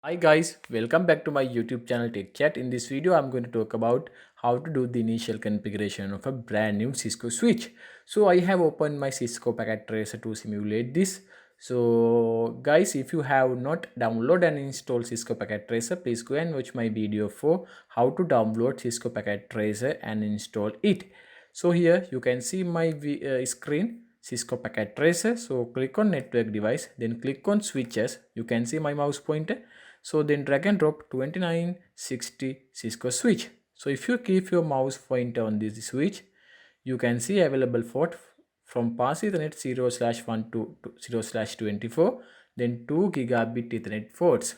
Hi guys, welcome back to my YouTube channel Tech Chat. In this video, I'm going to talk about how to do the initial configuration of a brand new Cisco switch. So I have opened my Cisco packet tracer to simulate this. So guys, if you have not downloaded and installed Cisco packet tracer, please go and watch my video for how to download Cisco packet tracer and install it. So here you can see my screen. Cisco packet tracer. So click on network device, then click on switches. You can see my mouse pointer. So then drag and drop 2960 Cisco switch. So if you keep your mouse pointer on this switch, you can see available port from pass Ethernet 0/1 to 0/24, then 2 gigabit Ethernet ports.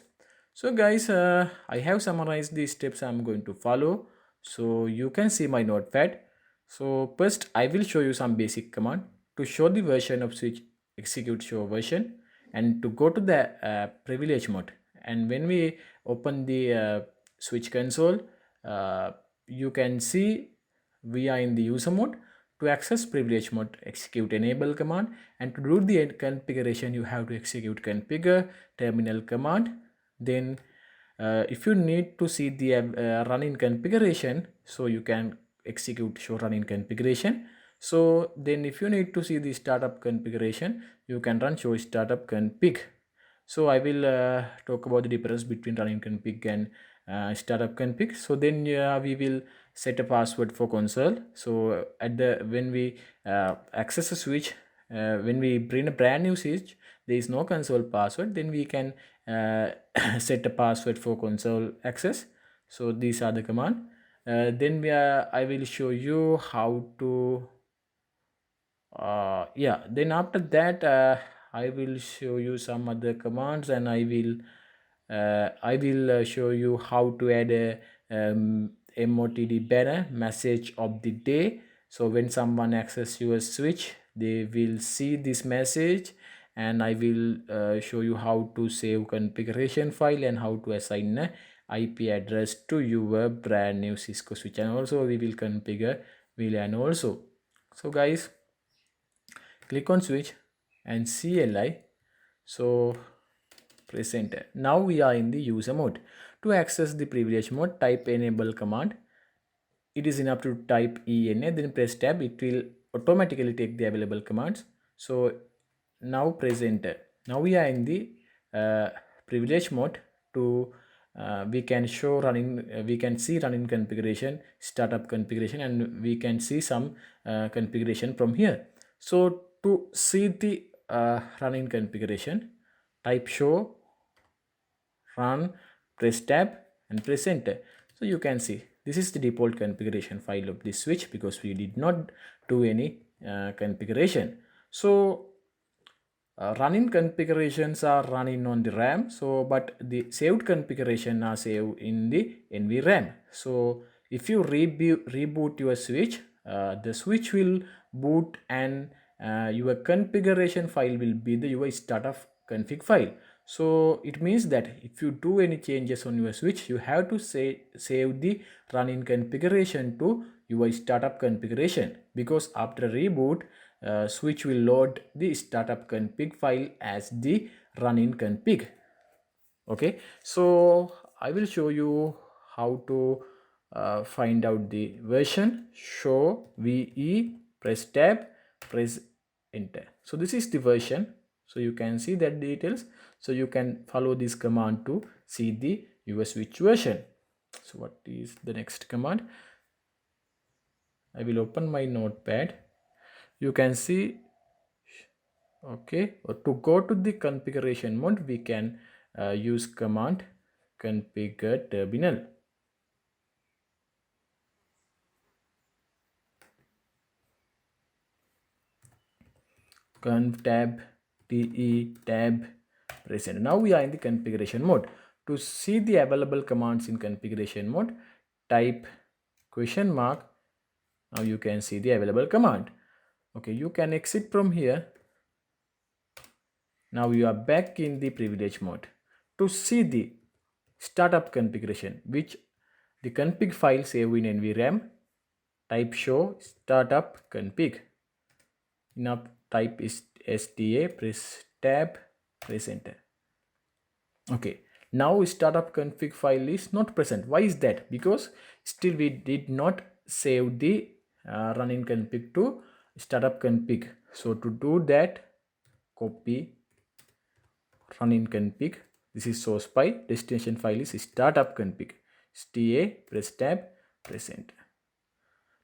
So guys, I have summarized the steps I'm going to follow. So you can see my notepad. So first I will show you some basic command to show the version of switch. Execute show version, and to go to the privilege mode, and when we open the switch console, uh, you can see we are in the user mode. To access privilege mode, execute enable command, and to do the configuration you have to execute configure terminal command. Then if you need to see the run in configuration, so you can execute show run in configuration. So then if you need to see the startup configuration, you can run show startup config. So I will talk about the difference between running config and startup config. So then we will set a password for console. So at the when we access a switch, when we bring a brand new switch, there is no console password. Then we can set a password for console access. So these are the command. Then I will show you how to yeah, then after that I will show you some other commands, and I will show you how to add a MOTD banner, message of the day. So when someone access your switch, they will see this message, and I will show you how to save configuration file and how to assign a IP address to your brand new Cisco switch, and also we will configure VLAN also. So guys, click on switch and CLI. So press enter. Now we are in the user mode. To access the privilege mode, type enable command. It is enough to type ENA, then press tab. It will automatically take the available commands. So now press enter. Now we are in the privilege mode. To we can show running, we can see running configuration, startup configuration, and we can see some configuration from here. So to see the running configuration, type show run, press tab and press enter. So you can see this is the default configuration file of this switch, because we did not do any configuration. So running configurations are running on the RAM, so but the saved configuration are saved in the NVRAM. So if you reboot your switch, the switch will boot, and your configuration file will be the your startup config file. So it means that if you do any changes on your switch, you have to save the running configuration to your startup configuration, because after reboot, switch will load the startup config file as the running config. Okay, so I will show you how to find out the version. Show VE, press tab, press enter. So this is the version. So you can see that details. So you can follow this command to see the your switch version. So what is the next command? I will open my notepad. You can see, okay, or to go to the configuration mode, we can use command configure terminal. Conf tab, te tab, press enter. Now we are in the configuration mode. To see the available commands in configuration mode, type question mark. Now you can see the available command. Okay, you can exit from here. Now you are back in the privilege mode. To see the startup configuration, which the config file save in NVRAM, type show startup config. Now type is STA, press tab, press enter. Okay, Now startup config file is not present. Why is that? Because still we did not save the running config to startup config. So to do that, copy running config. This is source file. Destination file is startup config. sta, press tab, press enter.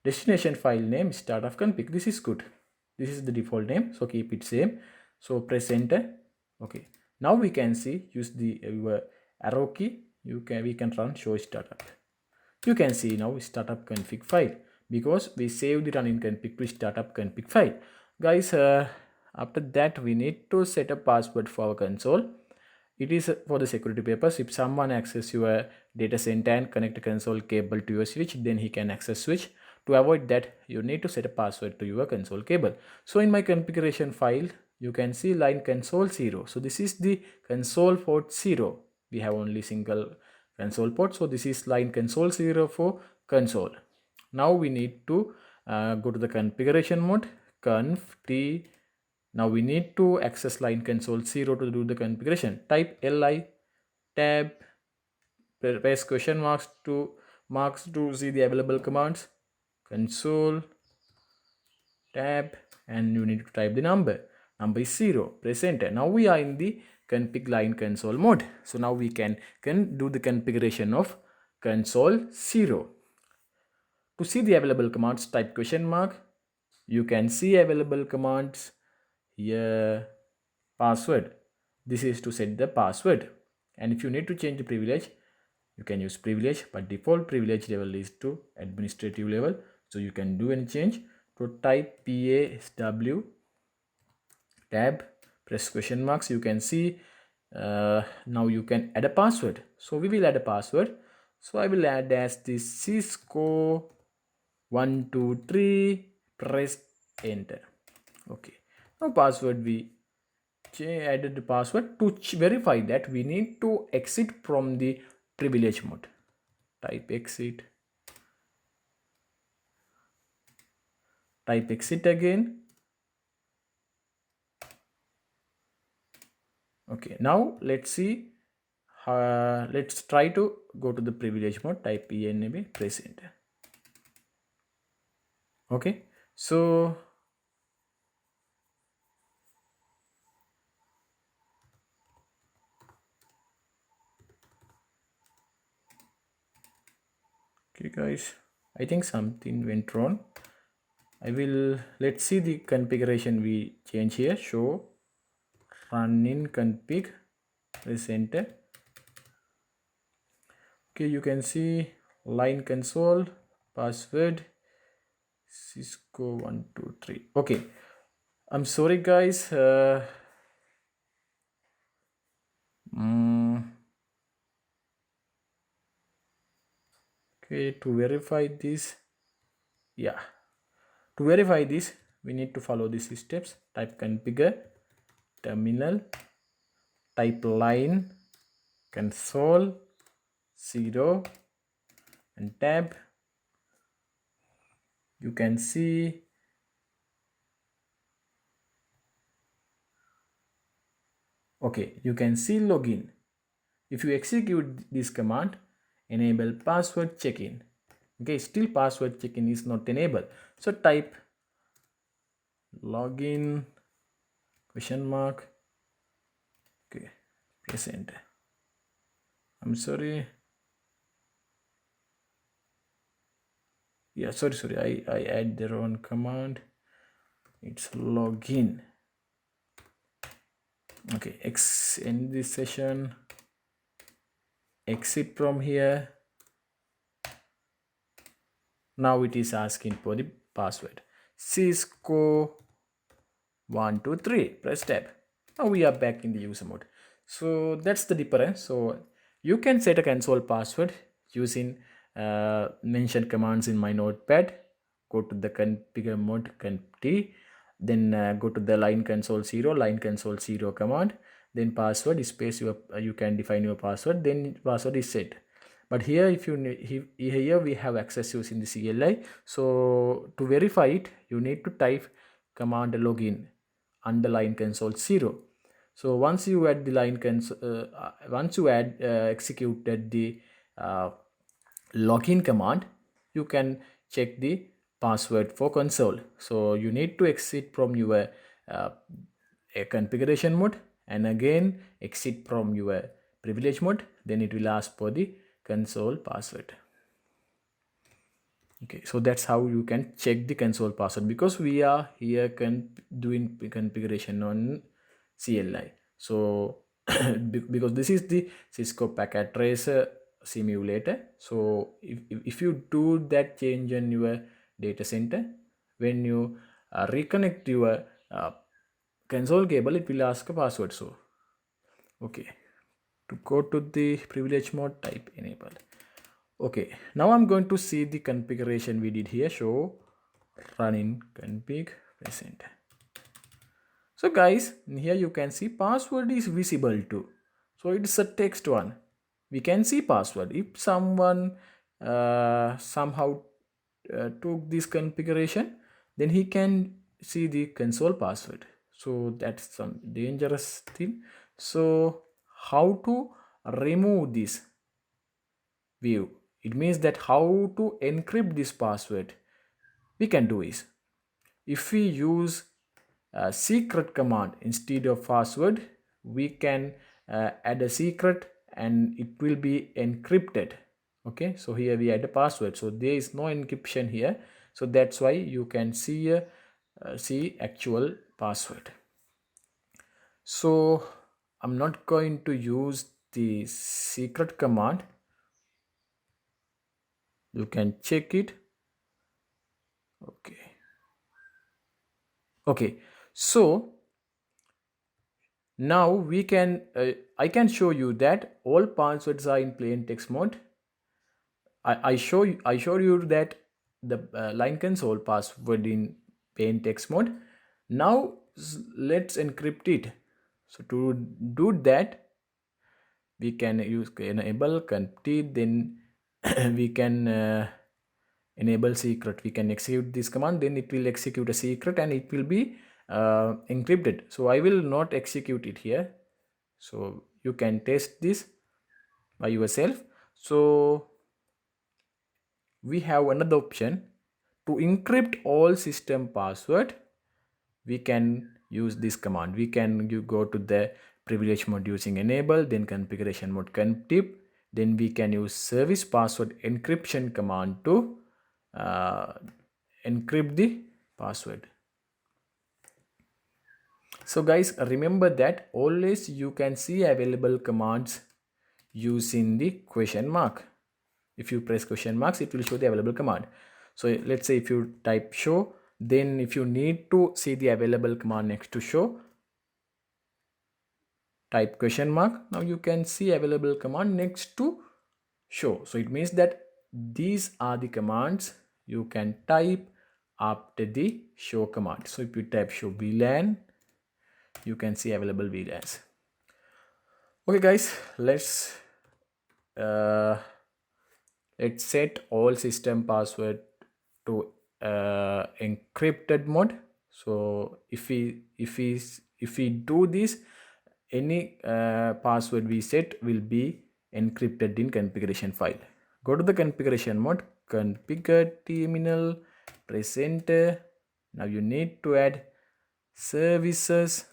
Destination file name startup config. This is good. This is the default name, so keep it same. So press enter. Okay, now we can see, use the arrow key, we can run show startup. You can see now startup config file because we saved the running config to startup config file. Guys, after that we need to set a password for our console. It is for the security purpose. If someone access your data center and connect a console cable to your switch, then he can access switch. To avoid that, you need to set a password to your console cable. So in my configuration file, you can see line console 0. So this is the console port 0. We have only single console port. So this is line console 0 for console. Now we need to go to the configuration mode, conf t. Now we need to access line console 0 to do the configuration. Type li tab, press question marks to see the available commands. Console tab, and you need to type the number. Number is 0. Press enter. Now we are in the config line console mode. So now we can do the configuration of console 0. To see the available commands, type question mark. You can see available commands here. Password. This is to set the password. And if you need to change the privilege, you can use privilege, but default privilege level is to administrative level. So you can do any change. To type PASW tab, press question marks. You can see now you can add a password. So we will add a password. So I will add as the Cisco 123, press enter. Okay, now password, we added the password. To verify that, we need to exit from the privilege mode. Type exit. Type exit again. Okay, now let's see. Let's try to go to the privilege mode. Type enab, press enter. Okay, so okay guys, I think something went wrong. Let's see the configuration we change here. Show running config, press enter. Okay, you can see line console, password Cisco 123. Okay, I'm sorry guys. Okay, to verify this, to verify this, we need to follow these steps. Type configure, terminal, type line console 0 and tab. You can see okay, you can see login. If you execute this command, enable password check-in. Okay, still password check-in is not enabled. So type login question mark. Okay, press enter. I'm sorry. Yeah, sorry. I add the wrong command. It's login. Okay, end this session. Exit from here. Now it is asking for the password. Cisco 123. Press tab. Now we are back in the user mode. So that's the difference. So you can set a console password using mentioned commands in my notepad. Go to the configure mode, conf t, then go to the line console 0 command, then password space you can define your password, then password is set. But here if you here we have access using the CLI. So to verify it, you need to type command login underline console 0. So once you add the once you add executed the uh, login command, you can check the password for console. So you need to exit from your uh, a configuration mode and again exit from your privilege mode, then it will ask for the console password. Okay, so that's how you can check the console password, because we are here doing configuration on CLI. So because this is the Cisco packet tracer simulator, so if you do that change in your data center, when you reconnect your console cable, it will ask a password. So okay, to go to the privilege mode, type enable. Okay, now I'm going to see the configuration we did here. Show running config present. So guys, here you can see password is visible too. So it's a text one. We can see password. If someone somehow took this configuration, then he can see the console password. So that's some dangerous thing. So how to remove this view? It means that how to encrypt this password. We can do is, if we use a secret command instead of password, we can add a secret and it will be encrypted. Okay, so here we add a password, so there is no encryption here, so that's why you can see actual password. So I'm not going to use the secret command. You can check it. Okay, so now we can I can show you that all passwords are in plain text mode. I show you that the line console password in plain text mode. Now let's encrypt it. So to do that, we can use enable complete, then we can enable secret. We can execute this command, then it will execute a secret and it will be encrypted. So I will not execute it here, so you can test this by yourself. So we have another option to encrypt all system password. We can use this command. We can go to the privilege mode using enable, then configuration mode config, then we can use service password encryption command to encrypt the password. So guys, remember that always you can see available commands using the question mark. If you press question marks, it will show the available command. So let's say if you type show, then if you need to see the available command next to show, type question mark. Now you can see available command next to show. So it means that these are the commands you can type after the show command. So if you type show VLAN, you can see available VLANs. Okay guys, let's set all system password to encrypted mode. So if we do this, any password we set will be encrypted in configuration file. Go to the configuration mode, configure terminal, press enter. Now you need to add services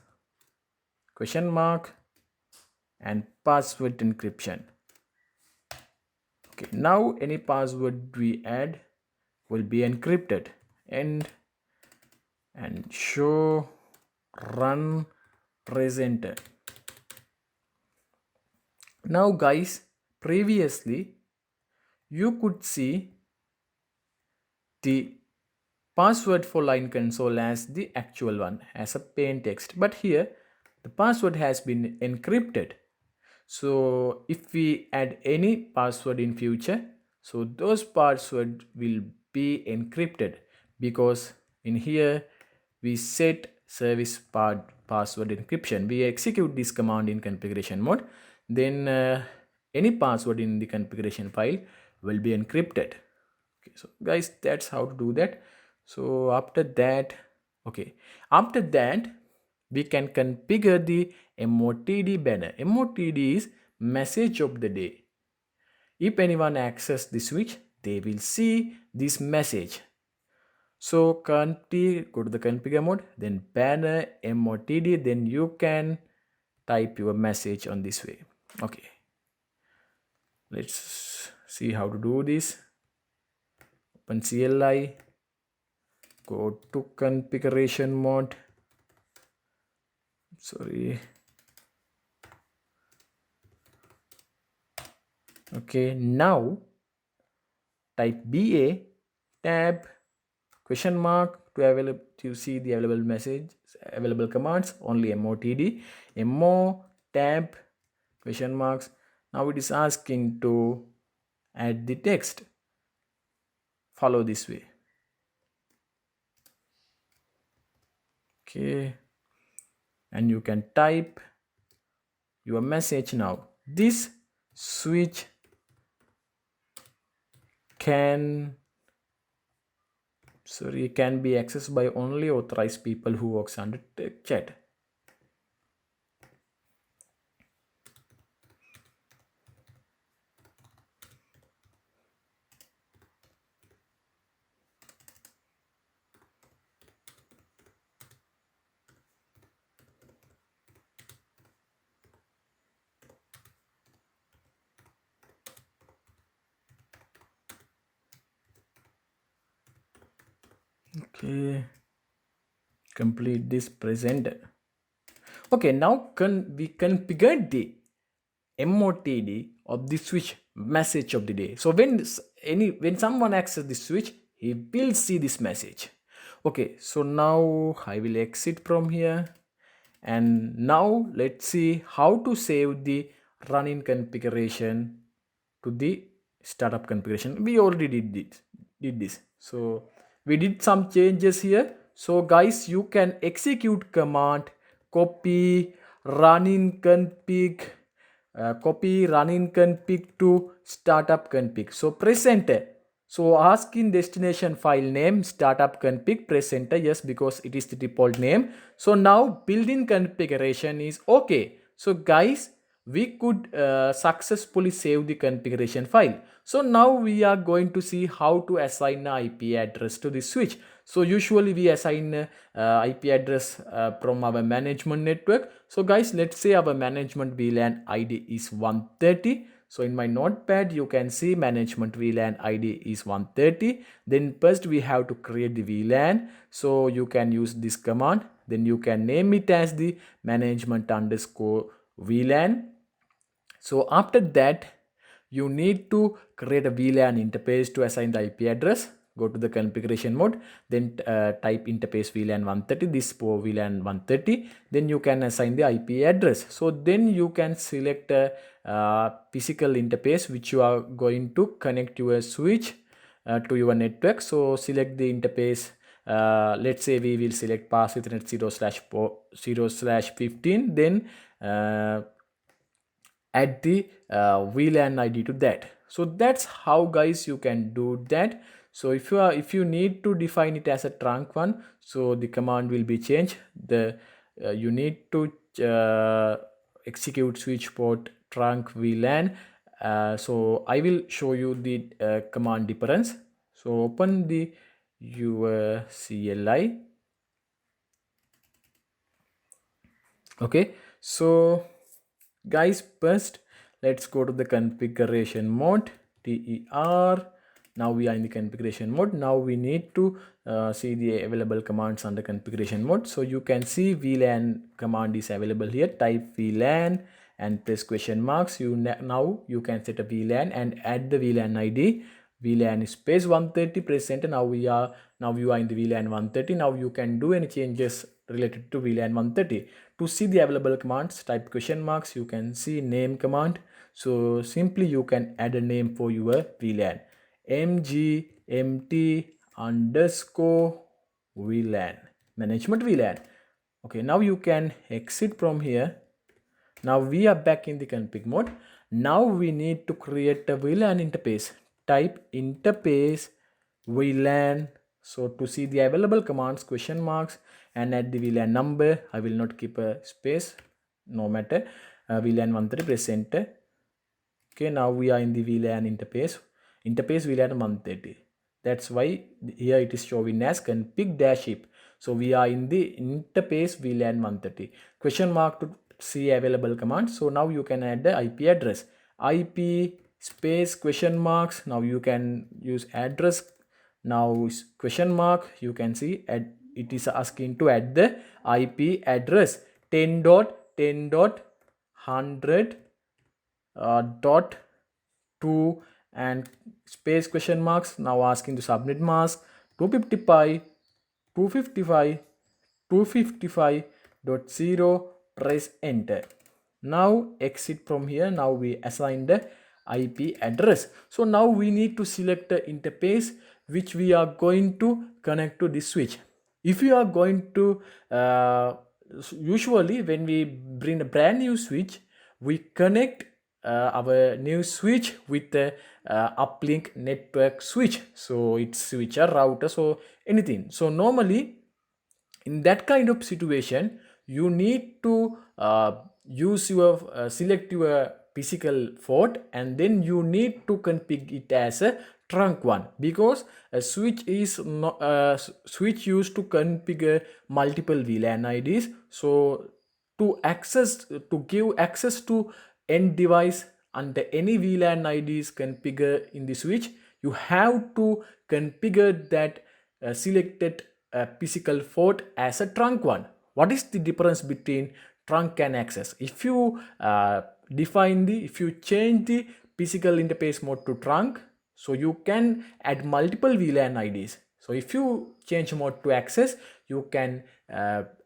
question mark and password encryption. Okay, now any password we add will be encrypted. And show run press enter. Now guys, previously you could see the password for line console as the actual one, as a plain text, but here the password has been encrypted. So if we add any password in future, so those password will be encrypted, because in here we set service password encryption. We execute this command in configuration mode, then any password in the configuration file will be encrypted. Okay, so guys, that's how to do that. So after that, we can configure the MOTD banner. MOTD is message of the day. If anyone access the switch, they will see this message. So go to the configure mode, then banner MOTD, then you can type your message on this way. Okay, let's see how to do this. Open CLI, go to configuration mode. Sorry. Okay, now type BA tab question mark to see the available message, available commands, only MOTD, MO tab question marks. Now it is asking to add the text. Follow this way. Okay, and you can type your message now. This switch can be accessed by only authorized people who works under chat. Okay, complete this presenter. Okay, now we configure the MOTD of the switch message of the day. So when someone accesses the switch, he will see this message. Okay, so now I will exit from here, and now let's see how to save the running configuration to the startup configuration. We already did this. So we did some changes here. So guys, you can execute command copy running config to startup config. So press enter. So ask in destination file name startup config, press enter, yes, because it is the default name. So now built-in configuration is okay. So guys, we could successfully save the configuration file. So now we are going to see how to assign an IP address to the switch. So usually we assign IP address from our management network. So guys, let's say our management VLAN ID is 130. So in my notepad, you can see management VLAN ID is 130. Then first we have to create the VLAN. So you can use this command. Then you can name it as the management underscore VLAN. So after that, you need to create a VLAN interface to assign the IP address. Go to the configuration mode, then type interface VLAN 130, this for VLAN 130. Then you can assign the IP address. So then you can select a physical interface which you are going to connect your switch to your network. So select the interface. Let's say we will select pass ethernet 0/15. Then add the VLAN ID to that. So that's how guys you can do that. So if you need to define it as a trunk one, so the command will be changed. You need to execute switch port trunk VLAN. So I will show you the command difference. So open the your CLI. Okay, so guys, first let's go to the configuration mode, TER. Now we are in the configuration mode. Now we need to see the available commands under configuration mode. So you can see VLAN command is available here. Type VLAN and press question marks. Now you can set a VLAN and add the VLAN ID. VLAN space 130, press enter. Now you are in the VLAN 130. Now you can do any changes related to VLAN 130. To see the available commands, type question marks. You can see name command. So simply you can add a name for your VLAN. mgmt underscore VLAN, management VLAN. Okay, now you can exit from here. Now we are back in the config mode. Now we need to create a VLAN interface. Type interface VLAN So to see the available commands, question marks, and add the VLAN number, I will not keep a space, no matter. VLAN 130, press enter. Okay, now we are in the VLAN interface VLAN 130. That's why here it is showing as config dash heap. So we are in the interface VLAN 130. Question mark to see available commands. So now you can add the IP address. IP space question marks. Now you can use address. Now question mark, you can see it is asking to add the IP address 10.10.100 dot 2 and space question marks. Now asking to subnet mask 255 255 255.0. Press enter. Now exit from here. Now we assign the IP address. So now we need to select the interface which we are going to connect to this switch. If you are going to usually when we bring a brand new switch, we connect our new switch with the uplink network switch. So it's switcher, router, so anything. So normally in that kind of situation, you need to use your select your physical port, and then you need to configure it as a trunk one, because a switch is not switch used to configure multiple VLAN IDs. So to give access to end device under any VLAN IDs configure in the switch, you have to configure that selected physical port as a trunk one. What is the difference between trunk and access? If you if you change the physical interface mode to trunk, so you can add multiple VLAN IDs. So if you change mode to access, you can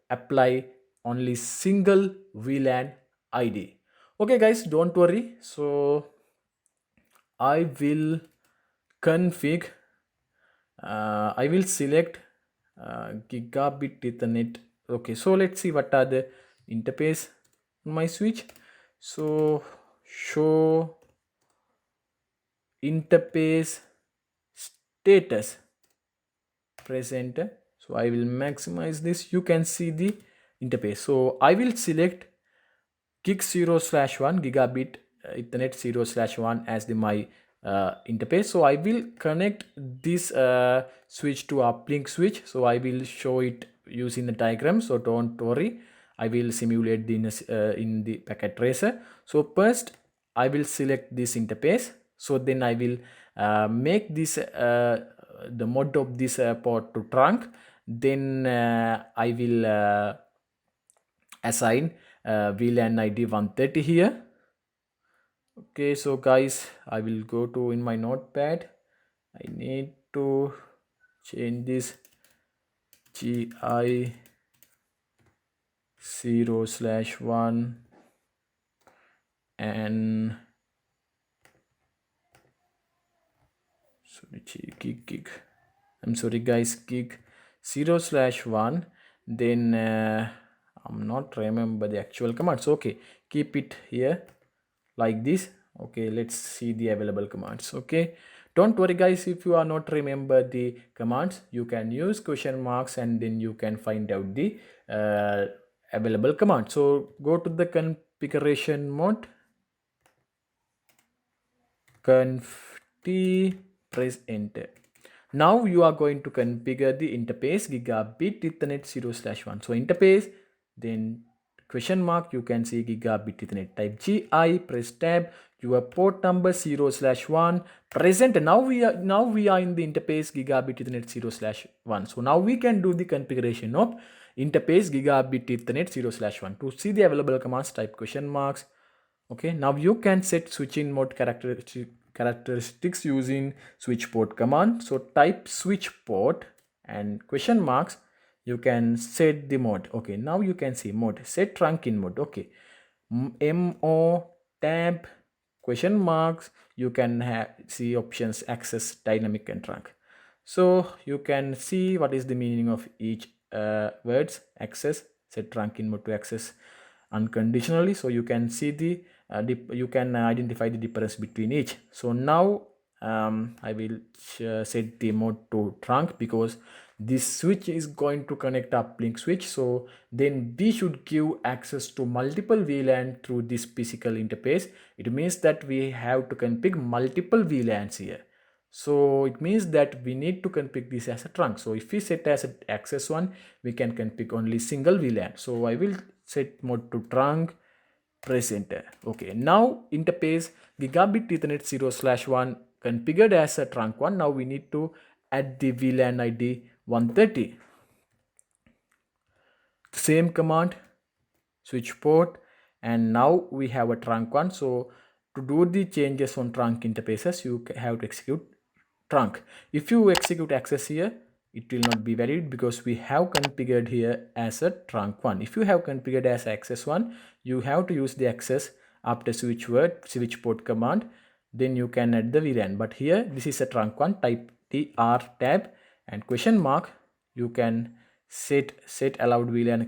apply only single VLAN ID. Okay guys, don't worry. So I will config, I will select gigabit Ethernet. Okay, so let's see what are the interface on my switch. So show interface status, press enter. So I will maximize this. You can see the interface. So I will select gig 0/1 gigabit Ethernet 0/1 as my interface. So I will connect this switch to uplink switch. So I will show it using the diagram, so don't worry. I will simulate the in the packet tracer. So first I will select this interface. So then I will make this the mode of this port to trunk. Then I will assign VLAN ID 130 here. Okay, so guys, I will go to in my notepad. I need to change this GI 0/1 and sorry, gig. I'm sorry guys, gig 0/1. Then I'm not remember the actual commands. Okay, keep it here like this. Okay, let's see the available commands. Okay, don't worry guys, if you are not remember the commands, you can use question marks and then you can find out the available command. So go to the configuration mode, conf t, press enter. Now you are going to configure the interface gigabit Ethernet 0/1. So interface, then question mark, you can see gigabit Ethernet, type GI, press tab, your port number 0/1, present. Now we are in the interface gigabit Ethernet 0/1. So now we can do the configuration of interface gigabit Ethernet 0/1. To see the available commands, type question marks. Okay, now you can set switching mode characteristics using switch port command. So type switch port and question marks, you can set the mode. Okay, now you can see mode, set trunk in mode. Okay, MO tab question marks, you can see options access, dynamic and trunk. So you can see what is the meaning of each words. Access, set trunk in mode to access unconditionally. So you can see the you can identify the difference between each. So now I will set the mode to trunk, because this switch is going to connect uplink switch. So then we should give access to multiple VLAN through this physical interface. It means that we have to configure multiple VLANs here. So it means that we need to configure this as a trunk. So if we set as an access one, we can configure only single VLAN. So I will set mode to trunk, press enter. Okay, now interface gigabit ethernet 0/1 configured as a trunk one. Now we need to add the VLAN ID 130. Same command, switch port, and now we have a trunk one. So to do the changes on trunk interfaces, you have to execute trunk. If you execute access here, it will not be valid, because we have configured here as a trunk one. If you have configured as access one, you have to use the access after switch word switch port command, then you can add the VLAN. But here this is a trunk one, type the R tab and question mark. You can set allowed VLAN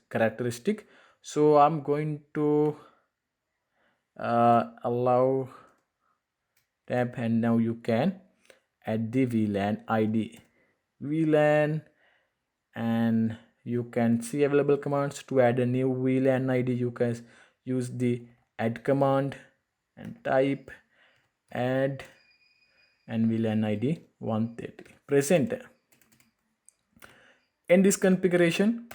characteristic. So I'm going to allow tab, and now you can add the VLAN ID, VLAN, and you can see available commands. To add a new VLAN ID, you can use the add command and type add and VLAN ID 130. Press enter. In this configuration,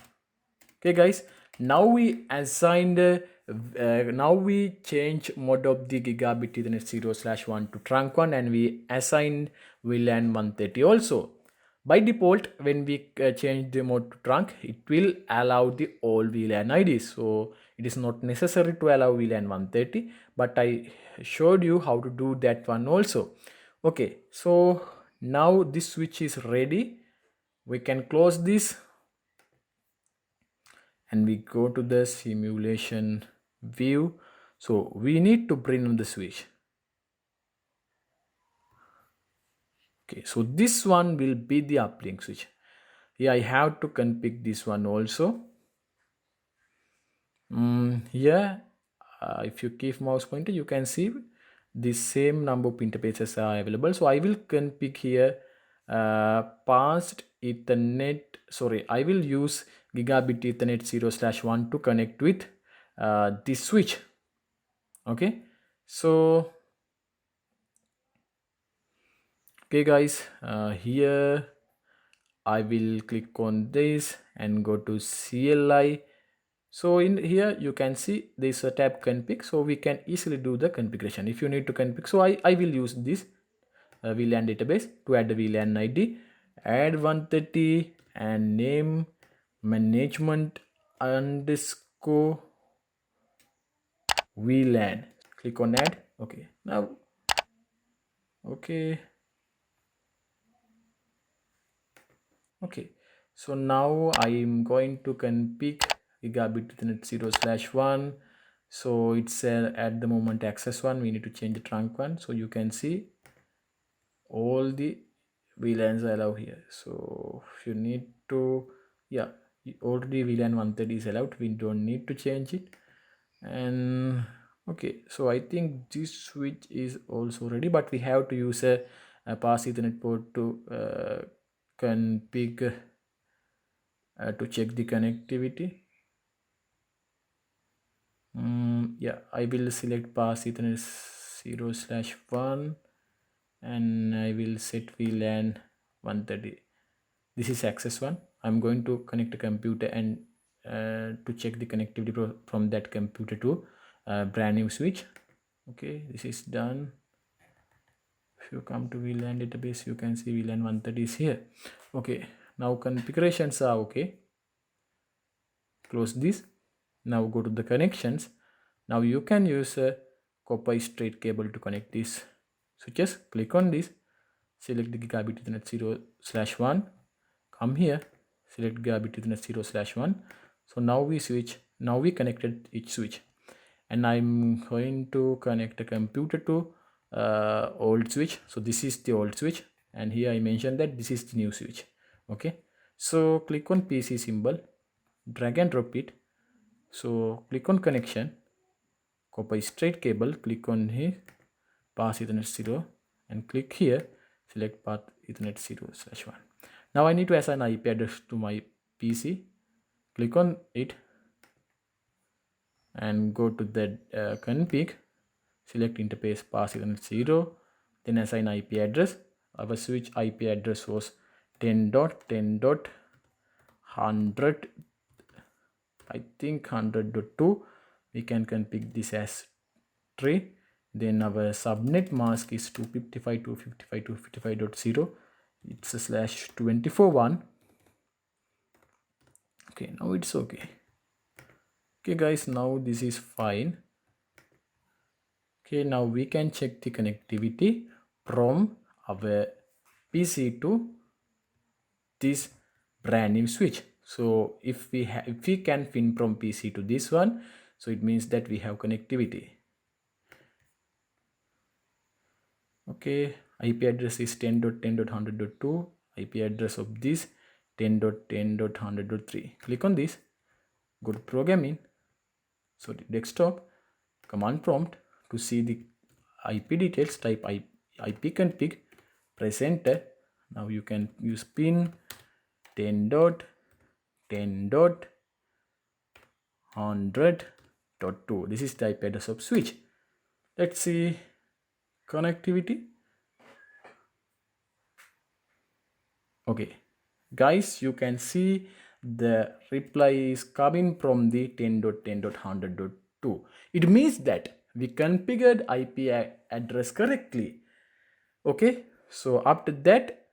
okay guys, now we assigned now we change mode of the gigabit ethernet 0/1 to trunk one, and we assign VLAN 130 also. By default, when we change the mode to trunk, it will allow the all VLAN IDs. So it is not necessary to allow VLAN 130, but I showed you how to do that one also. Okay, so now this switch is ready. We can close this and we go to the simulation view. So we need to bring on the switch. Okay, so this one will be the uplink switch. Here I have to configure this one also. Here if you keep mouse pointer, you can see the same number of interfaces are available. So I will configure here past ethernet, sorry, I will use gigabit ethernet 0/1 to connect with this switch. Okay, so okay guys, here I will click on this and go to CLI. So in here you can see this tab config, so we can easily do the configuration if you need to config. So I will use this VLAN database to add the VLAN ID, add 130 and name management underscore VLAN. Click on add. Okay, now okay. Okay, so now I'm going to config gigabit ethernet 0/1. So it's at the moment access one. We need to change the trunk one. So you can see all the VLANs I allow here. So if you need to, yeah, already VLAN 130 is allowed. We don't need to change it. And okay, so I think this switch is also ready, but we have to use a pass ethernet port to config to check the connectivity. Yeah, I will select pass ethernet 0/1 and I will set VLAN 130. This is access one. I'm going to connect a computer and to check the connectivity from that computer to brand new switch. Okay, this is done. If you come to VLAN database, you can see VLAN 130 is here. Okay, now configurations are okay. Close this. Now go to the connections. Now you can use a copper straight cable to connect these switches. Click on this, select the gigabit ethernet 0/1, come here, select gigabit ethernet 0/1. So now we switch, now we connected each switch, and I'm going to connect a computer to old switch. So this is the old switch, and here I mentioned that this is the new switch. Okay, so click on PC symbol, drag and drop it. So click on connection, copper straight cable, click on here, pass ethernet 0, and click here, select path Ethernet 0/1. Now I need to assign IP address to my PC. Click on it and go to the config, select interface pass Ethernet 0, then assign IP address. Our switch IP address was 10.10.100, I think 100.2. We can configure this as 3. Then our subnet mask is 255.255.255.0. It's a /24.1. Okay, now it's okay. Okay guys, now this is fine. Okay, now we can check the connectivity from our PC to this brand new switch. So if we can pin from PC to this one, so it means that we have connectivity. Okay, IP address is 10.10.100.2. IP address of this 10.10.100.3. Click on this, go to programming, so the desktop, command prompt. To see the IP details, type IP config, press enter. Now you can use pin 10.10.100.2. this is the IP address of switch. Let's see connectivity. Okay guys, you can see the reply is coming from the 10.10.100.2. it means that we configured IP address correctly. Okay, so after that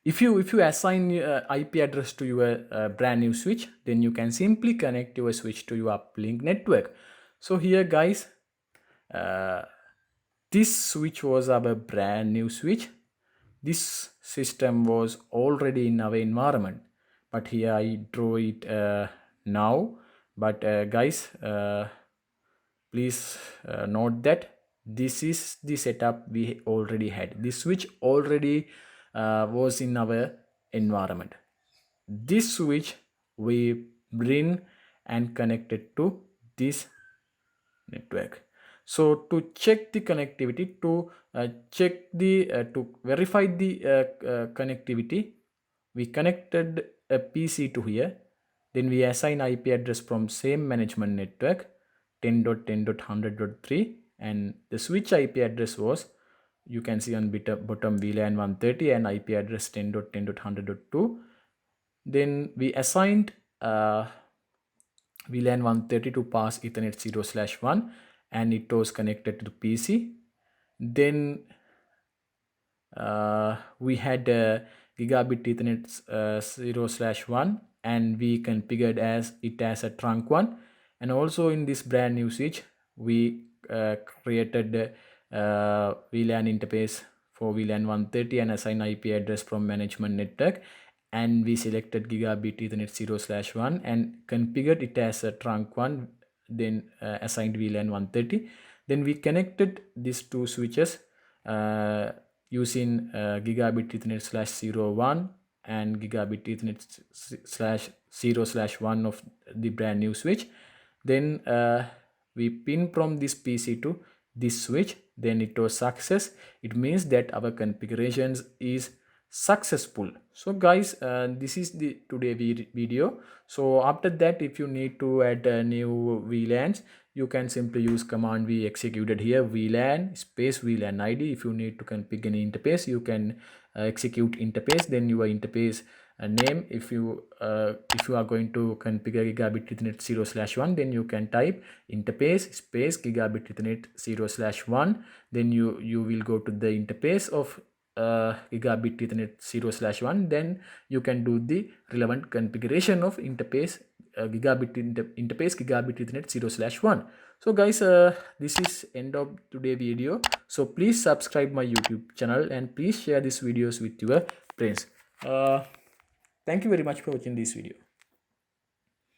if you assign IP address to your brand new switch, then you can simply connect your switch to your uplink network. So here guys, this switch was our brand new switch. This system was already in our environment, but here I draw it now. But guys, please note that this is the setup we already had. This switch already was in our environment. This switch we bring and connected to this network. So to check the connectivity, to verify the connectivity, we connected a PC to here. Then we assign IP address from same management network 10.10.100.3, and the switch IP address was, you can see on bottom VLAN 130 and IP address 10.10.100.2. Then we assigned VLAN 130 to pass Ethernet 0/1, and it was connected to the PC. Then we had gigabit Ethernet 0/1, and we configured it as a trunk one. And also in this brand new switch, we created VLAN interface for VLAN 130 and assign IP address from management network, and we selected gigabit Ethernet 0/1 and configured it as a trunk one, then assigned VLAN 130. Then we connected these two switches using gigabit Ethernet /01 and gigabit Ethernet /0/1 of the brand new switch. Then we pin from this PC to this switch. Then it was success. It means that our configurations is successful. So guys, this is the today video. So after that, if you need to add new VLANs, you can simply use command we executed here, VLAN space VLAN ID. If you need to configure any interface, you can execute interface, then your interface name. If you are going to configure gigabit Ethernet 0/1, then you can type interface space gigabit Ethernet 0/1. Then you will go to the interface of gigabit Ethernet 0/1. Then you can do the relevant configuration of interface gigabit Ethernet 0/1. So guys, this is end of today's video. So please subscribe my YouTube channel and please share these videos with your friends. Thank you very much for watching this video.